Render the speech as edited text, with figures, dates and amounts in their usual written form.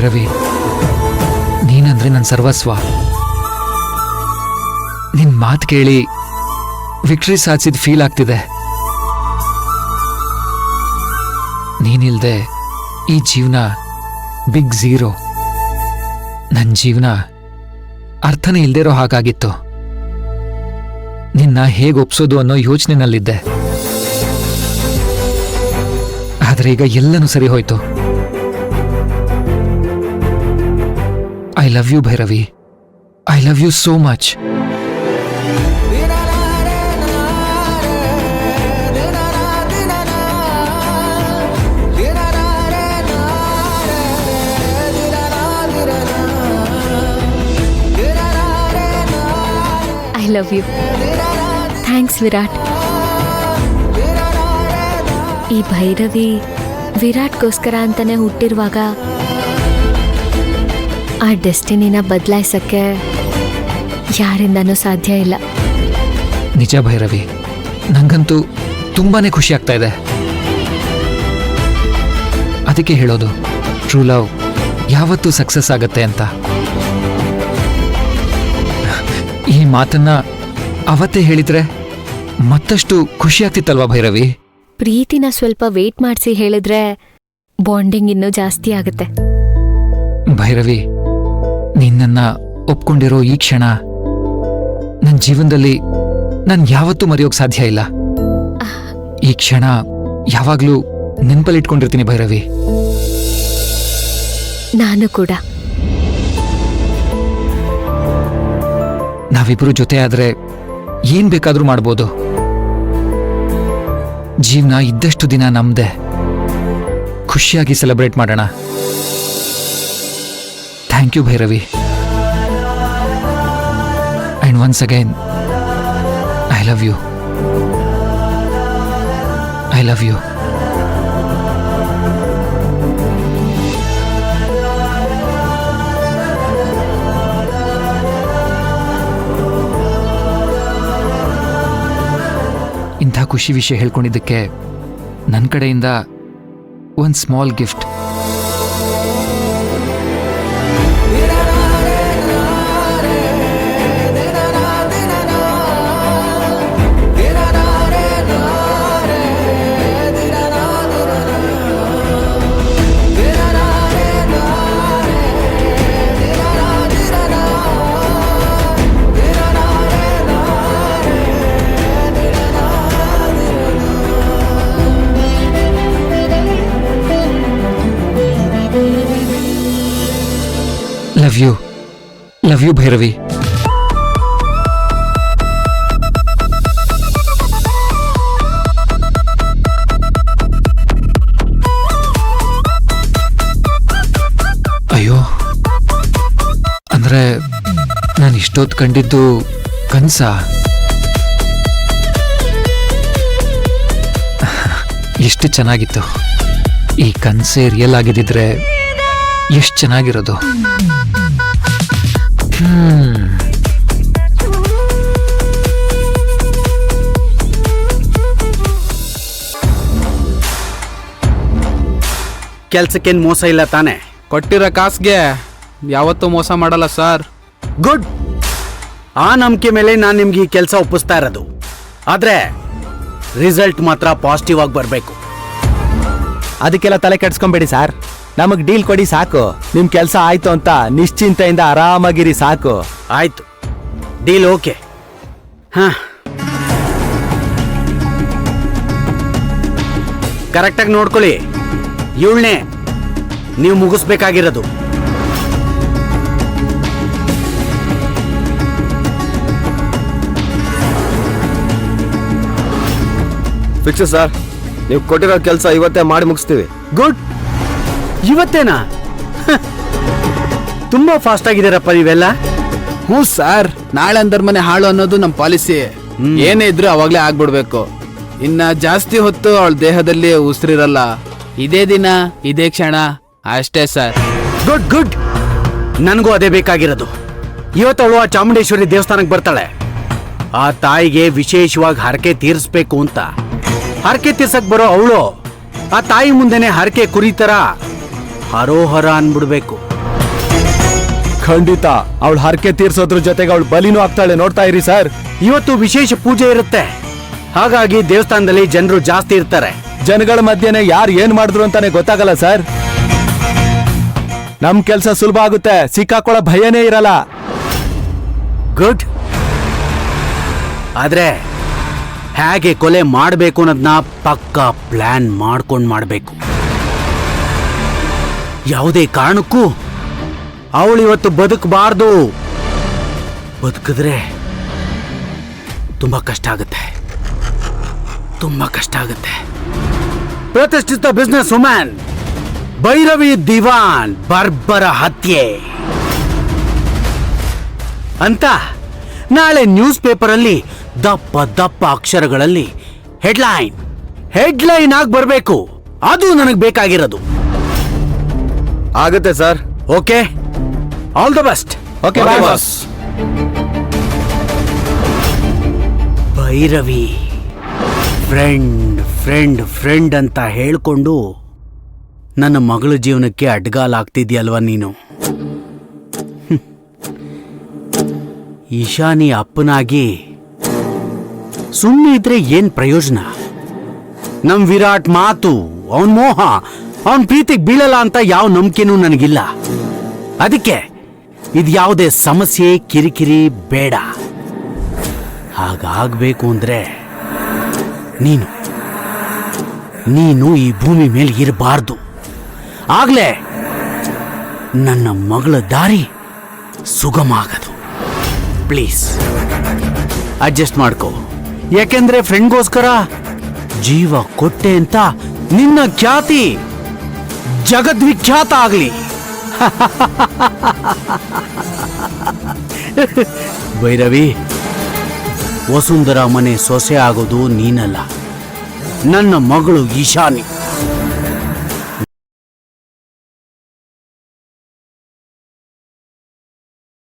ಭೈರವಿ, ನೀನಂದ್ರೆ ನನ್ನ ಸರ್ವಸ್ವ. ನಿನ್ ಮಾತು ಕೇಳಿ ವಿಕ್ಟ್ರಿ ಸಾಧಿಸಿದ ಫೀಲ್ ಆಗ್ತಿದೆ. ನೀನಿಲ್ದೆ ಈ ಜೀವನ ಬಿಗ್ ಝೀರೋ. ನನ್ನ ಜೀವನ ಅರ್ಥನೇ ಇಲ್ದಿರೋ ಹಾಗಾಗಿತ್ತು. ನಿನ್ನ ಹೇಗೆ ಒಪ್ಸೋದು ಅನ್ನೋ ಯೋಚನೆನಲ್ಲಿದ್ದೆ. ಆದ್ರೆ ಈಗ ಎಲ್ಲನೂ ಸರಿ ಹೋಯ್ತು. I love you Bhairavi. I love you so much. I love you. Thanks Virat. ಈ ಭೈರವಿ ವಿರಾಟ್ಗೋಸ್ಕರ ಅಂತಾನೆ ಹುಟ್ಟಿರುವಾಗ ಆ ಡೆಸ್ಟಿನಿನ ಬದಲಾಯಿಸಕ್ಕೆ ಯಾರಿಂದನೂ ಸಾಧ್ಯ ಇಲ್ಲ. ನಿಜ ಭೈರವಿ, ನಂಗಂತೂ ತುಂಬಾನೇ ಖುಷಿ ಆಗ್ತಾ ಇದೆ. ಅದಕ್ಕೆ ಹೇಳೋದು, ಟ್ರೂ ಲವ್ ಯಾವತ್ತೂ ಸಕ್ಸಸ್ ಆಗತ್ತೆ ಅಂತ. ಈ ಮಾತನ್ನ ಅವತ್ತೇ ಹೇಳಿದ್ರೆ ಮತ್ತಷ್ಟು ಖುಷಿ ಆಗ್ತಿತ್ತಲ್ವಾ ಭೈರವಿ? ಪ್ರೀತಿನ ಸ್ವಲ್ಪ ವೇಟ್ ಮಾಡಿಸಿ ಹೇಳಿದ್ರೆ ಬಾಂಡಿಂಗ್ ಇನ್ನೂ ಜಾಸ್ತಿ ಆಗುತ್ತೆ. ಭೈರವಿ, ನಿನ್ನನ್ನ ಒಪ್ಕೊಂಡಿರೋ ಈ ಕ್ಷಣ ನನ್ನ ಜೀವನದಲ್ಲಿ ನಾನು ಯಾವತ್ತೂ ಮರೆಯೋಕ್ ಸಾಧ್ಯ ಇಲ್ಲ. ಈ ಕ್ಷಣ ಯಾವಾಗ್ಲೂ ನೆನಪಲ್ಲಿಟ್ಕೊಂಡಿರ್ತೀನಿ ಭೈರವಿ. ನಾನು ಕೂಡ. ನಾವಿಬ್ರು ಜೊತೆ ಆದ್ರೆ ಏನ್ ಬೇಕಾದ್ರೂ ಮಾಡ್ಬೋದು. ಜೀವನ ಇದ್ದಷ್ಟು ದಿನ ನಮ್ದೆ. ಖುಷಿಯಾಗಿ ಸೆಲೆಬ್ರೇಟ್ ಮಾಡೋಣ. Thank you Bhairavi. And once again I love you. I love you. ಇಂಥ ಖುಷಿ ವಿಷಯ ಹೇಳ್ಕೊಂಡಿದ್ದಕ್ಕೆ ನನ್ನ ಕಡೆಯಿಂದ ಒಂದು small gift. Love you. Love you Bhairavi. ಅಯ್ಯೋ, ಅಂದ್ರೆ ನಾನು ಇಷ್ಟೊತ್ತು ಕಂಡಿದ್ದು ಕನ್ಸ? ಎಷ್ಟು ಚೆನ್ನಾಗಿತ್ತು. ಈ ಕನ್ಸೇ ರಿಯಲ್ ಆಗಿದ್ದಿದ್ರೆ ಎಷ್ಟು ಚೆನ್ನಾಗಿರೋದು. ಕೆಲ್ಸಕ್ಕೇನು ಮೋಸ ಇಲ್ಲ ತಾನೆ? ಕೊಟ್ಟಿರೋ ಕಾಸ್ಗೆ ಯಾವತ್ತೂ ಮೋಸ ಮಾಡಲ್ಲ ಸರ್. ಗುಡ್. ಆ ನಂಬಿಕೆ ಮೇಲೆ ನಾನು ನಿಮ್ಗೆ ಈ ಕೆಲಸ ಒಪ್ಪಿಸ್ತಾ ಇರೋದು. ಆದ್ರೆ ರಿಸಲ್ಟ್ ಮಾತ್ರ ಪಾಸಿಟಿವ್ ಆಗಿ ಬರಬೇಕು. ಅದಕ್ಕೆಲ್ಲ ತಲೆ ಕೆಡ್ಸ್ಕೊಂಬೇಡಿ ಸರ್. ನಮಗ್ ಡೀಲ್ ಕೊಡಿ ಸಾಕು. ನಿಮ್ ಕೆಲಸ ಆಯ್ತು ಅಂತ ನಿಶ್ಚಿಂತೆಯಿಂದ ಆರಾಮಾಗಿರಿ ಸಾಕು. ಆಯ್ತು, ಡೀಲ್ ಓಕೆ. ಹಾ, ಕರೆಕ್ಟಾಗಿ ನೋಡ್ಕೊಳ್ಳಿ. ಇವಳನ್ನೇ ನೀವು ಮುಗಿಸ್ಬೇಕಾಗಿರೋದು. Fix sir. ನೀವು ಕೊಟ್ಟಿರೋ ಕೆಲಸ ಇವತ್ತೇ ಮಾಡಿ ಮುಗಿಸ್ತೀವಿ. ಗುಡ್. ಇವತ್ತೇನಾ? ತುಂಬಾ ಫಾಸ್ಟ್ ಆಗಿದ್ದೀರಪ್ಪ ನೀವೆಲ್ಲ. ಹ್ಞೂ ಸರ್, ನಾಳೆ ಅಂದರ್ ಮನೆ ಹಾಳು ಅನ್ನೋದು ನಮ್ಮ ಪಾಲಿಸಿ. ಏನೇ ಇದ್ರೂ ಅವಾಗಲೇ ಆಗ್ಬಿಡ್ಬೇಕು. ಇನ್ನ ಜಾಸ್ತಿ ಹೊತ್ತು ಅವಳ ದೇಹದಲ್ಲಿ ಉಸಿರಿರಲ್ಲ. ಇದೇ ದಿನ ಇದೇ ಕ್ಷಣ ಅಷ್ಟೇ ಸರ್. Good good. ನನಗೂ ಅದೇ ಬೇಕಾಗಿರೋದು. ಇವತ್ತು ಅವಳು ಆ ಚಾಮುಂಡೇಶ್ವರಿ ದೇವಸ್ಥಾನಕ್ಕೆ ಬರ್ತಾಳೆ. ಆ ತಾಯಿಗೆ ವಿಶೇಷವಾಗಿ ಹರಕೆ ತೀರಿಸ್ಬೇಕು ಅಂತ. ಹರಕೆ ತೀರ್ಸಕ್ ಬರೋ ಅವಳು ಆ ತಾಯಿ ಮುಂದೆನೆ ಹರಕೆ ಕುರಿತರ ಹರೋಹರ ಅನ್ಬಿಡ್ಬೇಕು. ಖಂಡಿತ ಅವಳು ಹರಕೆ ತೀರ್ಸೋದ್ರ ಜೊತೆಗೆ ಅವಳು ಬಲಿನೂ ಆಗ್ತಾಳೆ, ನೋಡ್ತಾ ಇರಿ ಸರ್. ಇವತ್ತು ವಿಶೇಷ ಪೂಜೆ ಇರುತ್ತೆ, ಹಾಗಾಗಿ ದೇವಸ್ಥಾನದಲ್ಲಿ ಜನರು ಜಾಸ್ತಿ ಇರ್ತಾರೆ. ಜನಗಳ ಮಧ್ಯೆನೆ ಯಾರು ಏನ್ ಮಾಡಿದ್ರು ಅಂತಾನೆ ಗೊತ್ತಾಗಲ್ಲ ಸರ್. ನಮ್ ಕೆಲ್ಸ ಸುಲಭ ಆಗುತ್ತೆ, ಸಿಕ್ಕಾಕೊಳ್ಳೋ ಭಯನೇ ಇರಲ್ಲ. ಗುಡ್. ಆದ್ರೆ ಹೇಗೆ ಕೊಲೆ ಮಾಡಬೇಕು ಅನ್ನೋದನ್ನ ಪಕ್ಕಾ ಪ್ಲಾನ್ ಮಾಡ್ಕೊಂಡು ಮಾಡಬೇಕು. ಯಾವುದೇ ಕಾರಣಕ್ಕೂ ಅವಳು ಇವತ್ತು ಬದುಕಬಾರ್ದು. ಬದುಕಿದ್ರೆ ತುಂಬಾ ಕಷ್ಟ ಆಗುತ್ತೆ, ತುಂಬಾ ಕಷ್ಟ ಆಗುತ್ತೆ. ಪ್ರತಿಷ್ಠಿತ ಬಿಸ್ನೆಸ್ ವುಮನ್ ಭೈರವಿ ದಿವಾನ್ ಬರ್ಬರ ಹತ್ಯೆ ಅಂತ ನಾಳೆ ನ್ಯೂಸ್ ಪೇಪರಲ್ಲಿ ದಪ್ಪ ದಪ್ಪ ಅಕ್ಷರಗಳಲ್ಲಿ ಹೆಡ್ಲೈನ್ ಆಗಿ ಬರಬೇಕು. ಅದು ನನಗೆ ಬೇಕಾಗಿರೋದು. ಆಗುತ್ತೆ sir. Okay, all the best. Okay boss. Bhairavi friend friend friend ಅಂತ ಹೇಳ್ಕೊಂಡು ನನ್ನ ಮಗಳ ಜೀವನಕ್ಕೆ ಅಡ್ಗಾಲಾಗ್ತಿದ್ಯಲ್ವಾ ನೀನು. ಈಶಾನಿ ಅಪ್ಪನಾಗಿ ಸುಮ್ಮನೆ ಇದ್ರೆ ಏನ್ ಪ್ರಯೋಜನ? ನಮ್ ವಿರಾಟ್ ಮಾತು, ಅವನ್ ಮೋಹ, ಅವನ್ ಪ್ರೀತಿಗೆ ಬೀಳಲ್ಲ ಅಂತ ಯಾವ ನಂಬಿಕೆನೂ ನನಗಿಲ್ಲ. ಅದಕ್ಕೆ ಇದ್ಯಾವುದೇ ಸಮಸ್ಯೆ ಕಿರಿಕಿರಿ ಬೇಡ. ಹಾಗಾಗ್ಬೇಕು ಅಂದ್ರೆ ನೀನು ಈ ಭೂಮಿ ಮೇಲೆ ಇರಬಾರ್ದು. ಆಗ್ಲೇ ನನ್ನ ಮಗಳ ದಾರಿ ಸುಗಮ ಆಗದು. ಪ್ಲೀಸ್ ಅಡ್ಜಸ್ಟ್ ಮಾಡ್ಕೋ. ಯಾಕೆಂದ್ರೆ ಫ್ರೆಂಡ್ಗೋಸ್ಕರ ಜೀವ ಕೊಟ್ಟೆ ಅಂತ ನಿನ್ನ ಖ್ಯಾತಿ ಜಗದ್ವಿಖ್ಯಾತ ಆಗ್ಲಿ. ಭೈರವಿ, ವಸುಂಧರಾ ಮನೆ ಸೊಸೆ ಆಗೋದು ನೀನಲ್ಲ, ನನ್ನ ಮಗಳು ಈಶಾನಿ.